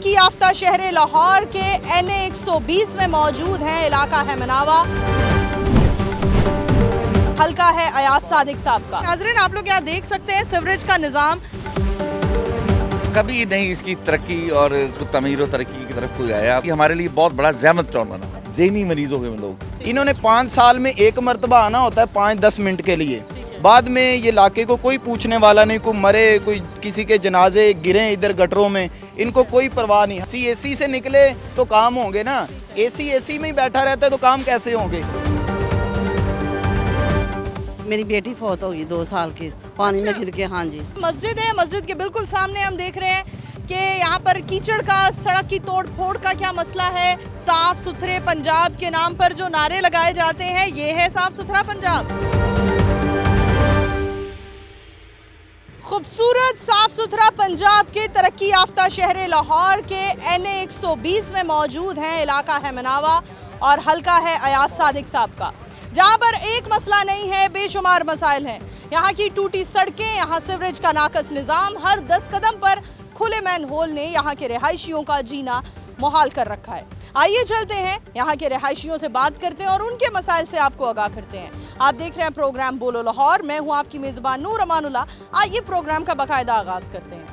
तरक्की याफ्ता शहर लाहौर के NA 120 में मौजूद हैं। इलाका है मनावा, हल्का है अयाज सादिक साहब का। नाज़रीन, आप लोग यहाँ देख सकते हैं सीवरेज का निज़ाम कभी नहीं इसकी तरक्की और तमीर और तरक्की की तरफ कोई आया। ये हमारे लिए बहुत बड़ा ज़हमत टॉन बना, ज़हनी मरीज हो गए लोग। इन्होंने 5 साल में एक मरतबा आना होता है 5-10 मिनट के लिए। बाद में ये इलाके को कोई पूछने वाला नहीं, कोई मरे, कोई किसी के जनाजे गिरे इधर गटरों में, इनको कोई परवाह नहीं। एसी से निकले तो काम होंगे ना, एसी में ही बैठा रहता है तो काम कैसे होंगे। मेरी बेटी फौत होगी 2 साल की, पानी में गिर के। हाँ जी, मस्जिद है, मस्जिद के बिल्कुल सामने हम देख रहे हैं कि यहाँ पर कीचड़ का, सड़क की तोड़ फोड़ का क्या मसला है। साफ सुथरे पंजाब के नाम पर जो नारे लगाए जाते हैं, ये है साफ सुथरा पंजाब। खूबसूरत साफ सुथरा पंजाब के तरक्की याफ्ता शहर लाहौर के NA 120 में मौजूद हैं। इलाका है मनावा और हल्का है अयाज सादिक साहब का, जहाँ पर एक मसला नहीं है, बेशुमार मसाइल हैं। यहाँ की टूटी सड़कें, यहाँ सीवरेज का नाकस निज़ाम, हर 10 कदम पर खुले मैन होल ने यहाँ के रिहायशियों का जीना मुहाल कर रखा है। आइए चलते हैं, यहाँ के रिहायशियों से बात करते हैं और उनके मसाइल से आपको आगाह करते हैं। आप देख रहे हैं प्रोग्राम बोलो लाहौर, मैं हूँ आपकी मेज़बान नूर अमानुल्लाह। आइए प्रोग्राम का बाकायदा आगाज़ करते हैं।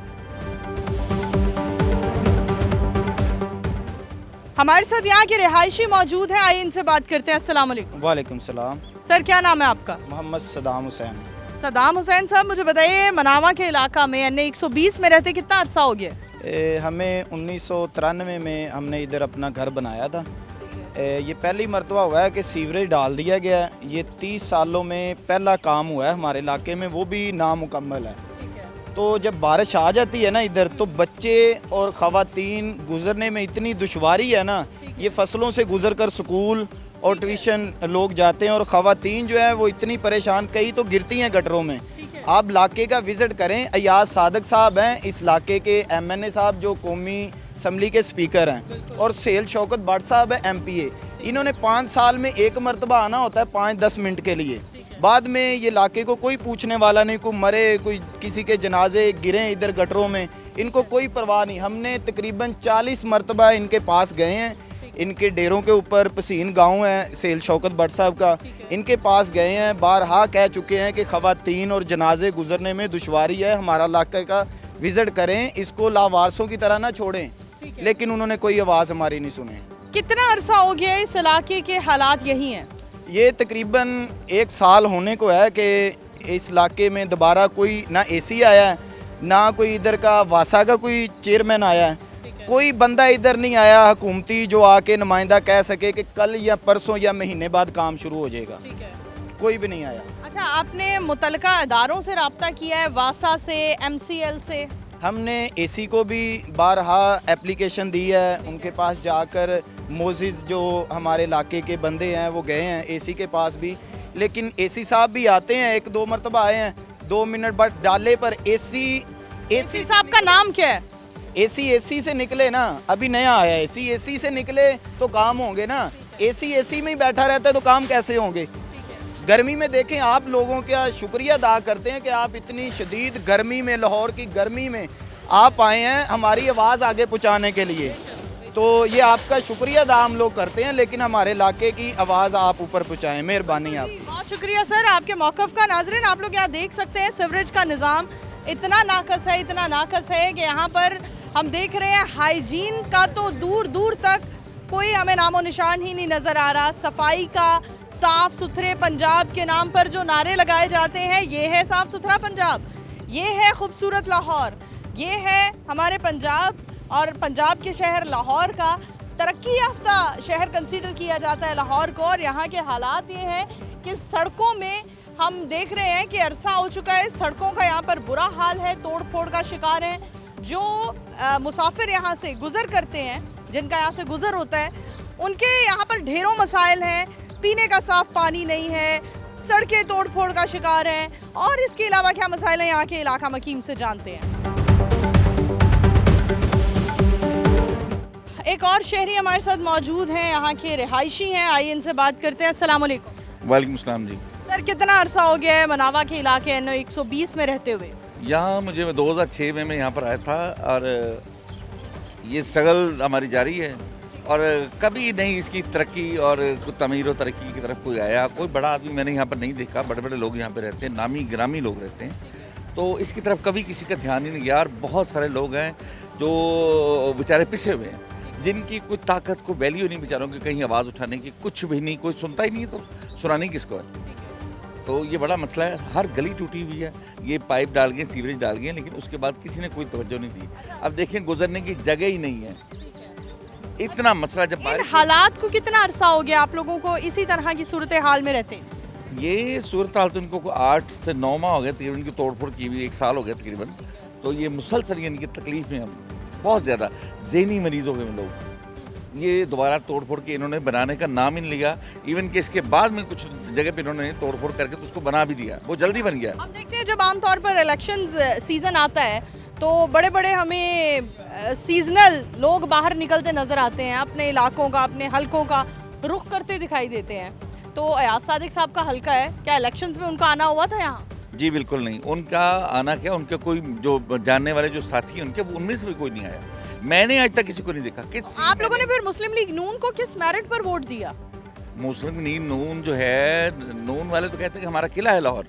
हमारे साथ यहाँ के रिहायशी मौजूद हैं, आइए इनसे बात करते हैं। अस्सलाम वालेकुम। वालेकुम सलाम। सर, क्या नाम है आपका? मोहम्मद सदाम हुसैन। सदाम हुसैन साहब, मुझे बताइए, मनावा के इलाका में NA 120 में रहते कितना अरसा हो गया? हमें 1993 में हमने इधर अपना घर बनाया था। ये पहली मरतबा हुआ है कि सीवरेज डाल दिया गया है। ये 30 सालों में पहला काम हुआ है हमारे इलाके में, वो भी नामुकम्मल है। तो जब बारिश आ जाती है ना इधर, तो बच्चे और ख़वातीन गुज़रने में इतनी दुश्वारी है ना। ये फसलों से गुज़र कर स्कूल और ट्यूशन लोग जाते हैं और ख़वातीन जो है वो इतनी परेशान, कई तो गिरती हैं गटरों में। आप इलाके का विज़िट करें। अयाज सादिक साहब हैं इस इलाके के MNA साहब, जो कौमी असम्बली के स्पीकर हैं, और सेल शौकत भट्ट साहब है MPA। इन्होंने 5 साल में एक मरतबा आना होता है 5-10 मिनट के लिए। बाद में ये इलाके को कोई पूछने वाला नहीं, कोई मरे, कोई किसी के जनाजे गिरे इधर गटरों में, इनको कोई परवाह नहीं। हमने तकरीबन 40 मरतबा इनके पास गए हैं। इनके डेरों के ऊपर पसीन गांव है सेल शौकत भट्ट साहब का, इनके पास गए हैं, बारहा कह चुके हैं कि ख़वातीन और जनाजे गुजरने में दुश्वारी है, हमारा इलाके का विज़िट करें, इसको लावारसों की तरह ना छोड़ें। लेकिन उन्होंने कोई आवाज़ हमारी नहीं सुनी। कितना अरसा हो गया इस इलाके के हालात यही हैं? ये तकरीबन 1 साल होने को है कि इस इलाके में दोबारा कोई ना AC आया है, ना कोई इधर का वासा का कोई चेयरमैन आया है। कोई बंदा इधर नहीं आया हुकूमती जो आके नुमाइंदा कह सके कि कल या परसों या महीने बाद काम शुरू हो जाएगा। कोई भी नहीं आया। अच्छा, आपने मुतलका अदारों से रब्ता किया है, वासा से, MCL से? हमने AC को भी बारहा एप्लीकेशन दी है, उनके पास जाकर मोजिज़ जो हमारे इलाके के बंदे हैं वो गए हैं AC के पास भी। लेकिन AC साहब भी आते हैं, 1-2 मरतबा आए हैं, 2 मिनट बाद डाले पर AC साहब का नाम क्या है? AC से निकले ना, अभी नया आया है AC से निकले तो काम होंगे ना, AC में ही बैठा रहता है तो काम कैसे होंगे। गर्मी में देखें, आप लोगों का शुक्रिया अदा करते हैं कि आप इतनी शदीद गर्मी में, लाहौर की गर्मी में आप आए हैं हमारी आवाज़ आगे पहुंचाने के लिए। तो ये आपका शुक्रिया अदा हम लोग करते हैं, लेकिन हमारे इलाके की आवाज़ आप ऊपर पहुँचाएँ, मेहरबानी आपकी। बहुत शुक्रिया सर आपके मौक़िफ़ का। नाज़रीन, आप लोग यहाँ देख सकते हैं सीवरेज का निज़ाम इतना नाकस है, इतना नाकस है कि यहाँ पर हम देख रहे हैं हाइजीन का तो दूर दूर तक कोई हमें नामो निशान ही नहीं नज़र आ रहा। सफाई का, साफ सुथरे पंजाब के नाम पर जो नारे लगाए जाते हैं, ये है साफ सुथरा पंजाब, ये है खूबसूरत लाहौर, ये है हमारे पंजाब और पंजाब के शहर लाहौर का तरक्की याफ्ता शहर कंसीडर किया जाता है लाहौर को। और यहाँ के हालात ये हैं कि सड़कों में हम देख रहे हैं कि अरसा हो चुका है, सड़कों का यहाँ पर बुरा हाल है, तोड़ फोड़ का शिकार है। जो मुसाफिर यहाँ से गुज़र करते हैं, जिनका यहाँ से गुज़र होता है, उनके यहाँ पर ढेरों मसाइल हैं। पीने का साफ़ पानी नहीं है, सड़कें तोड़ फोड़ का शिकार हैं, और इसके अलावा क्या मसाइल हैं यहाँ के इलाका मकीम से जानते हैं। एक और शहरी हमारे साथ मौजूद हैं, यहाँ के रिहायशी हैं, आइए इनसे बात करते हैं। अस्सलाम वालेकुम। वालेकुम सलाम जी। सर, कितना अरसा हो गया है मनावा के इलाके NA 120 में रहते हुए? यहाँ मुझे 2006 में मैं यहाँ पर आया था और ये स्ट्रगल हमारी जारी है और कभी नहीं इसकी तरक्की और तमीर और तरक्की की तरफ कोई आया। कोई बड़ा आदमी मैंने यहाँ पर नहीं देखा, बड़े बड़े लोग यहाँ पे रहते हैं, नामी ग्रामी लोग रहते हैं, तो इसकी तरफ कभी किसी का ध्यान ही नहीं गया। और बहुत सारे लोग हैं जो बेचारे पिसे हुए हैं, जिनकी कोई ताकत को वैल्यू नहीं बेचारों की, कहीं आवाज़ उठाने की कुछ भी नहीं, कोई सुनता ही नहीं, तो सुनानी किसको है। तो ये बड़ा मसला है, हर गली टूटी हुई है, ये पाइप डाल गए, सीवरेज डाल गए, लेकिन उसके बाद किसी ने कोई तवज्जो नहीं दी। अब देखें गुजरने की जगह ही नहीं है, इतना मसला। जब इन हालात को कितना अरसा हो गया आप लोगों को इसी तरह की सूरत हाल में रहते? ये सूरत हाल तो इनको 8 से 9 माह हो गए तकरीबन, की तोड़ फोड़ की हुई 1 साल हो गया तकरीबन। तो ये मुसलसल इनकी तकलीफ में बहुत ज़्यादा ज़हनी मरीज हो गए लोग। ये दोबारा तोड़ फोड़ के इन्होंने बनाने का नाम ही नहीं लिया। इवन कि इसके बाद में कुछ जगह पे इन्होंने तोड़ फोड़ करके तो उसको बना भी दिया, वो जल्दी बन गया। हम देखते हैं जब आमतौर पर इलेक्शंस सीजन आता है तो बड़े बड़े हमें सीजनल लोग बाहर निकलते नजर आते हैं, अपने इलाकों का, अपने हलकों का रुख करते दिखाई देते हैं। तो अयाज सादिक साहब का हलका है, क्या इलेक्शंस में उनका आना हुआ था यहाँ? जी बिल्कुल नहीं, उनका आना क्या, उनके कोई जो जानने वाले जो साथी हैं उनके, उनमें से भी कोई नहीं आया। मैंने आज तक किसी को नहीं देखा। आप लोगों ने फिर मुस्लिम लीग नून को किस मेरिट पर वोट दिया? मुस्लिम लीग नून जो है, नून वाले तो कहते हैं कि हमारा किला है लाहौर,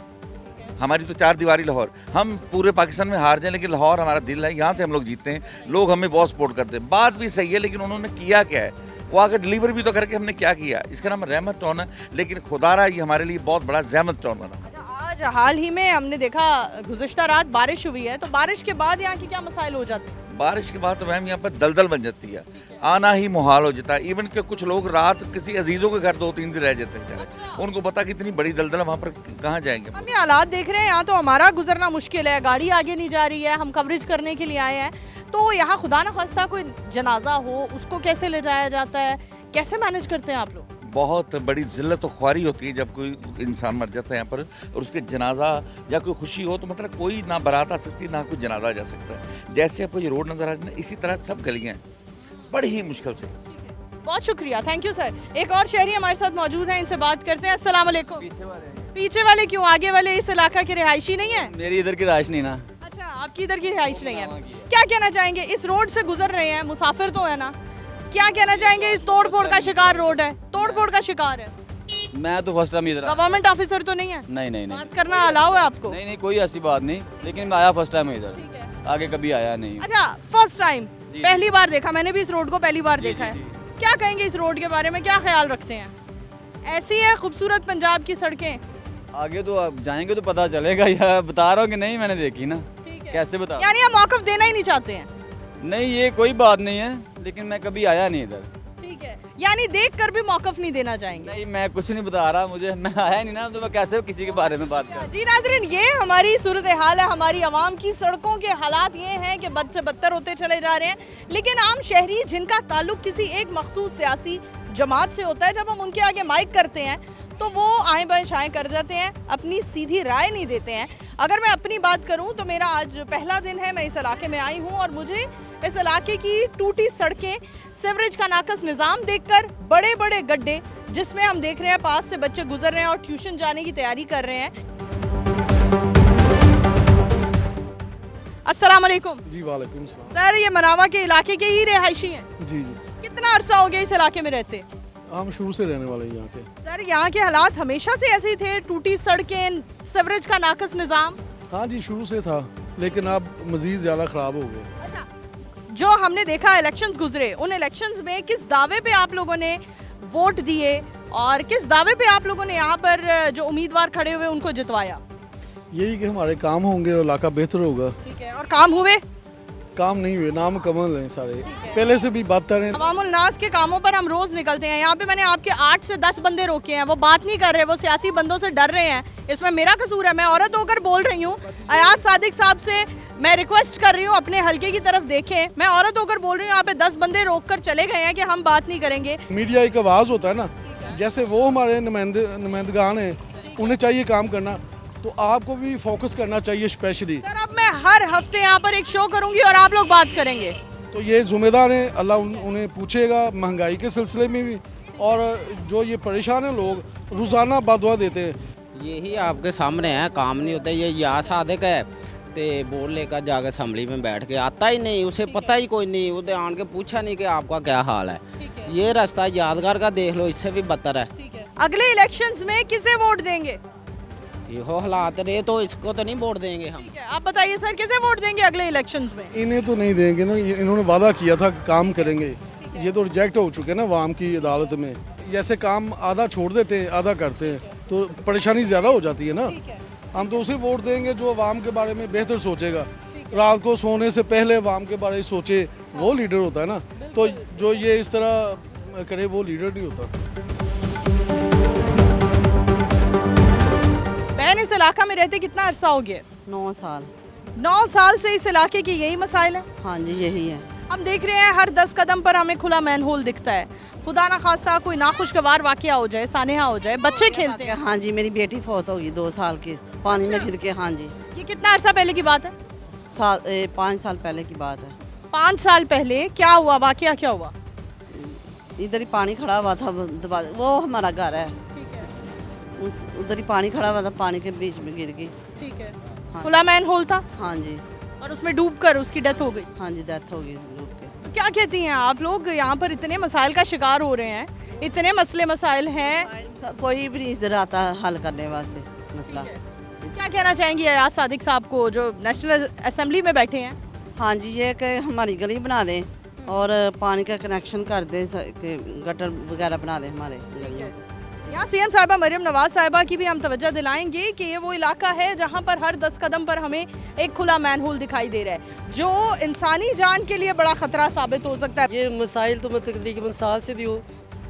हमारी तो 4 दीवारी लाहौर, हम पूरे पाकिस्तान में हार जाएं लेकिन लाहौर हमारा दिल है, यहाँ से हम लोग जीतते हैं, लोग हमें बहुत सपोर्ट करते हैं। बात भी सही है, लेकिन उन्होंने किया क्या है, वो आगे डिलीवर भी तो करके हमने क्या किया। इसका नाम रहमत टाउन है, लेकिन खुदारा ये हमारे लिए बहुत बड़ा जहमत टाउन बना। आज हाल ही में हमने देखा गुज़िश्ता रात बारिश हुई है, तो बारिश के बाद यहाँ की क्या मसाइल हो जाते हैं? बारिश के बाद तो मैम यहाँ पर दलदल बन जाती है, आना ही मुहाल हो जाता है। इवन कि कुछ लोग रात किसी अजीज़ों के घर 2-3 दिन रह जाते हैं बेचारे, उनको पता कि इतनी बड़ी दलदल है, वहाँ पर कहाँ जाएंगे। हम ये हालात देख रहे हैं, यहाँ तो हमारा गुजरना मुश्किल है, गाड़ी आगे नहीं जा रही है, हम कवरेज करने के लिए आए हैं। तो यहाँ खुदा न खास्ता कोई जनाजा हो, उसको कैसे ले जाया जाता है, कैसे मैनेज करते हैं आप लोग? बहुत बड़ी ज़िल्लत और ख्वारी होती है जब कोई इंसान मर जाता है यहाँ पर, और उसके जनाजा या कोई खुशी हो तो मतलब कोई ना बारात आ सकती, ना कोई जनाजा जा सकता है। जैसे आपको ये रोड नज़र आ रही है, इसी तरह सब गलियाँ बड़ी ही मुश्किल से। बहुत शुक्रिया, थैंक यू सर। एक और शहरी हमारे साथ मौजूद हैं, इनसे बात करते हैं। अस्सलाम वालेकुम। पीछे वाले क्यों, आगे वाले इस इलाका के रिहायशी नहीं है? मेरी इधर की रिहाइश नहीं ना। अच्छा, आपकी इधर की रिहायश नहीं है। क्या कहना चाहेंगे, इस रोड से गुजर रहे हैं, मुसाफिर तो है ना, क्या कहना चाहेंगे? इस तोड़ फोड़ का शिकार रोड है, तोड़ फोड़ का शिकार है। मैं तो फर्स्ट टाइम इधर आया। गवर्नमेंट ऑफिसर तो नहीं है? नहीं। बात करना अलाउ है आपको? नहीं कोई ऐसी बात नहीं, लेकिन मैं आया फर्स्ट टाइम इधर, आगे कभी आया नहीं। अच्छा, फर्स्ट टाइम, पहली बार देखा, मैंने भी इस रोड को पहली बार देखा है। क्या कहेंगे इस रोड के बारे में, क्या ख्याल रखते हैं? ऐसी है खूबसूरत पंजाब की सड़कें? आगे तो आप जाएंगे तो पता चलेगा, या बता रहा हूँ कि नहीं मैंने देखी ना, कैसे बता। यानी आप मौक़िफ़ देना ही नहीं चाहते हैं? नहीं ये कोई बात नहीं है, लेकिन मैं कभी आया नहीं इधर। ठीक है, यानी देख कर भी मौक़िफ़ नहीं देना चाहेंगे? नहीं मैं कुछ नहीं बता रहा, मुझे मैं आया नहीं ना, तो मैं कैसे किसी के बारे में बात करूं। जी नाज़रीन, ये हमारी सूरत हाल है, हमारी आवाम की। सड़कों के हालात ये हैं कि बद से बदतर होते चले जा रहे हैं, लेकिन आम शहरी जिनका ताल्लुक किसी एक मखसूस सियासी जमात से होता है, जब हम उनके आगे माइक करते हैं तो वो आएँ बाएँ शाएँ कर जाते हैं, अपनी सीधी राय नहीं देते हैं। अगर मैं अपनी बात करूं तो मेरा आज पहला दिन है, मैं इस इलाके में आई हूं और मुझे इस इलाके की टूटी सड़कें, सीवरेज का नाकस निज़ाम देखकर, बड़े बड़े गड्ढे जिसमें हम देख रहे हैं पास से बच्चे गुजर रहे हैं और ट्यूशन जाने की तैयारी कर रहे हैं। अस्सलाम वालेकुम। जी वालेकुम सलाम। सर, ये मनावा के इलाके के ही रिहायशी हैं? जी। कितना अरसा हो गया इस इलाके में रहते? हम शुरू से रहने वाले हैं यहाँ के। सर, यहाँ के हालात हमेशा से ऐसे ही थे, टूटी सड़कें, सीवरेज का नाकस निज़ाम? हाँ जी, शुरू से था, लेकिन अब मज़ीद ज़्यादा ख़राब हो गए। अच्छा, जो हमने देखा इलेक्शंस गुजरे, उन इलेक्शंस में किस दावे पे आप लोगों ने वोट दिए और किस दावे पे आप लोगों ने यहाँ पर जो उम्मीदवार खड़े हुए उनको जितवाया? यही कि हमारे काम होंगे और इलाका बेहतर होगा। ठीक है, और काम हुए? काम नहीं हुए, नामुकम्मल हैं सारे, पहले से भी बदतर हैं। अवामुल नास के कामों पर हम रोज़ निकलते हैं, यहाँ पे मैंने आपके 8 से 10 बंदे रोके हैं, वो बात नहीं कर रहे, वो सियासी बंदों से डर रहे हैं। इसमें मेरा कसूर है, मैं औरत होकर बोल रही हूँ। अयाज सादिक साहब से मैं रिक्वेस्ट कर रही हूँ, अपने हल्के की तरफ देखें, मैं औरत होकर बोल रही हूँ, यहाँ पे 10 बंदे रोक कर चले गए हैं कि हम बात नहीं करेंगे। मीडिया एक आवाज़ होता है ना, जैसे वो हमारे नुमाइंदगान हैं, उन्हें चाहिए काम करना, तो आपको भी फोकस करना चाहिए स्पेशली। सर, अब मैं हर हफ्ते यहाँ पर एक शो करूँगी और आप लोग बात करेंगे, तो ये जिम्मेदार हैं, अल्लाह उन्हें पूछेगा महंगाई के सिलसिले में भी, और जो ये परेशान हैं लोग, रोज़ाना बददुआ देते हैं। यही आपके सामने है, काम नहीं होता। ये या सादिक है, ते बोर्ड लेकर जाकर असम्बली में बैठ के आता ही नहीं, उसे पता ही कोई नहीं, उसे आन के पूछा नहीं कि आपका क्या हाल है। ये रास्ता यादगार का देख लो, इससे भी बदतर है। अगले इलेक्शंस में किसे वोट देंगे? ये हो हालात रहे तो इसको तो नहीं वोट देंगे हम। आप बताइए सर, किसे वोट देंगे अगले इलेक्शंस में? इन्हें तो नहीं देंगे ना, इन्होंने वादा किया था कि काम करेंगे, ये तो रिजेक्ट हो चुके हैं ना अवाम की अदालत में। जैसे काम आधा छोड़ देते हैं आधा करते हैं तो परेशानी ज़्यादा हो जाती है ना। हम तो उसे वोट देंगे जो अवाम के बारे में बेहतर सोचेगा, रात को सोने से पहले अवाम के बारे में सोचे, वो लीडर होता है ना। तो जो ये इस तरह करे वो लीडर नहीं होता। बहन, इस इलाका में रहते कितना अरसा हो गया? 9 साल। 9 साल से इस इलाके की यही मसाइल है। हाँ जी, यही है। हम देख रहे हैं हर 10 कदम पर हमें खुला मैनहोल दिखता है। खुदा ना खास्ता कोई नाखुशगवार वाकया हो जाए, सानेहा हो जाए, बच्चे खेलते हैं। हाँ जी, मेरी बेटी फौत होगी 2 साल की, पानी में गिर के। हाँ जी, ये कितना अरसा पहले की बात है? 5 साल पहले की बात है। 5 साल पहले क्या हुआ, वाकया क्या हुआ? इधर ही पानी खड़ा हुआ था, वो हमारा घर है, उस उधर ही पानी खड़ा हुआ था, पानी के बीच में गिर गई। ठीक है। हाँ। खुला मैनहोल था हाँ जी। और उसमें डूबकर उसकी डेथ हो गई। हाँ जी, डेथ हो गई डूब के। क्या कहती हैं आप लोग, यहाँ पर इतने मसाइल का शिकार हो रहे हैं, इतने मसले मसाइल हैं, कोई भी नहीं इधर आता हल करने वास्ते मसला। क्या कहना चाहेंगी अयाज सादिक साहब को जो नेशनल असेंबली में बैठे हैं? हाँ जी, ये कि हमारी गली बना दें और पानी का कनेक्शन कर दें, कि गटर वगैरह बना दें हमारे गलियों में। यहाँ सीएम साहिबा मरियम नवाज साहिबा की भी हम तवज्जो दिलाएंगे कि ये वो इलाका है जहाँ पर हर 10 कदम पर हमें एक खुला मैनहोल दिखाई दे रहा है जो इंसानी जान के लिए बड़ा खतरा साबित हो सकता है। ये मसाइल तो मतलब तकरीबन साल से भी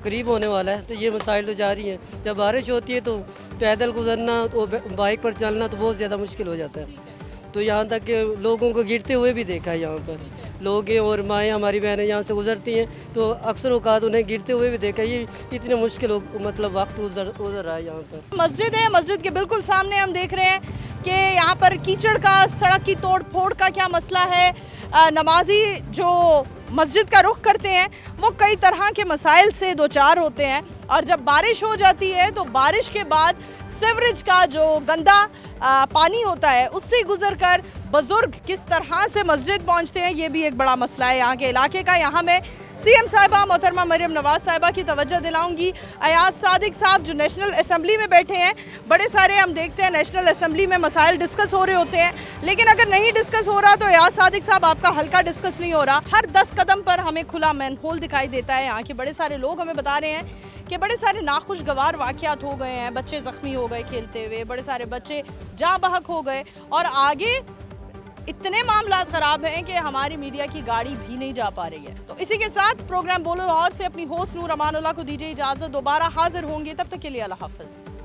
करीब होने वाला है, तो ये मसाइल तो जारी हैं। जब बारिश होती है तो पैदल गुजरना, तो बाइक पर चलना तो बहुत ज़्यादा मुश्किल हो जाता है। तो यहाँ तक कि लोगों को गिरते हुए भी देखा है। यहाँ पर लोग हैं और माएँ हमारी बहनें यहाँ से गुजरती हैं तो अक्सर औकात उन्हें गिरते हुए भी देखा है। ये इतने मुश्किल मतलब वक्त गुजर रहा है यहाँ पर। मस्जिद है, मस्जिद के बिल्कुल सामने हम देख रहे हैं कि यहाँ पर कीचड़ का, सड़क की तोड़ फोड़ का क्या मसला है। नमाजी जो मस्जिद का रुख करते हैं वो कई तरह के मसाइल से दो चार होते हैं और जब बारिश हो जाती है तो बारिश के बाद सीवरेज का जो गंदा पानी होता है उससे गुजरकर बुजुर्ग किस तरह से मस्जिद पहुंचते हैं, ये भी एक बड़ा मसला है यहाँ के इलाके का। यहाँ मैं सीएम साहिबा मोहतरमा मरियम नवाज साहिबा की तवज्जो दिलाऊंगी। अयाज सादिक साहब जो नेशनल असेंबली में बैठे हैं, बड़े सारे हम देखते हैं नेशनल असेंबली में मसाइल डिस्कस हो रहे होते हैं, लेकिन अगर नहीं डिस्कस हो रहा तो अयाज सादिक साहब आपका हल्का डिस्कस नहीं हो रहा। हर 10 कदम पर हमें खुला मैनहोल दिखाई देता है। यहाँ के बड़े सारे लोग हमें बता रहे हैं कि बड़े सारे नाखुशगवार वाक़यात हो गए हैं, बच्चे ज़ख्मी हो गए खेलते हुए, बड़े सारे बच्चे जा बहक हो गए और आगे इतने मामला ख़राब हैं कि हमारी मीडिया की गाड़ी भी नहीं जा पा रही है। तो इसी के साथ प्रोग्राम बोलो लाहौर से अपनी होस्ट नूर अमानुल्लाह को दीजिए इजाज़त। दोबारा हाजिर होंगे, तब तक के लिए अल्लाह हाफ़िज़।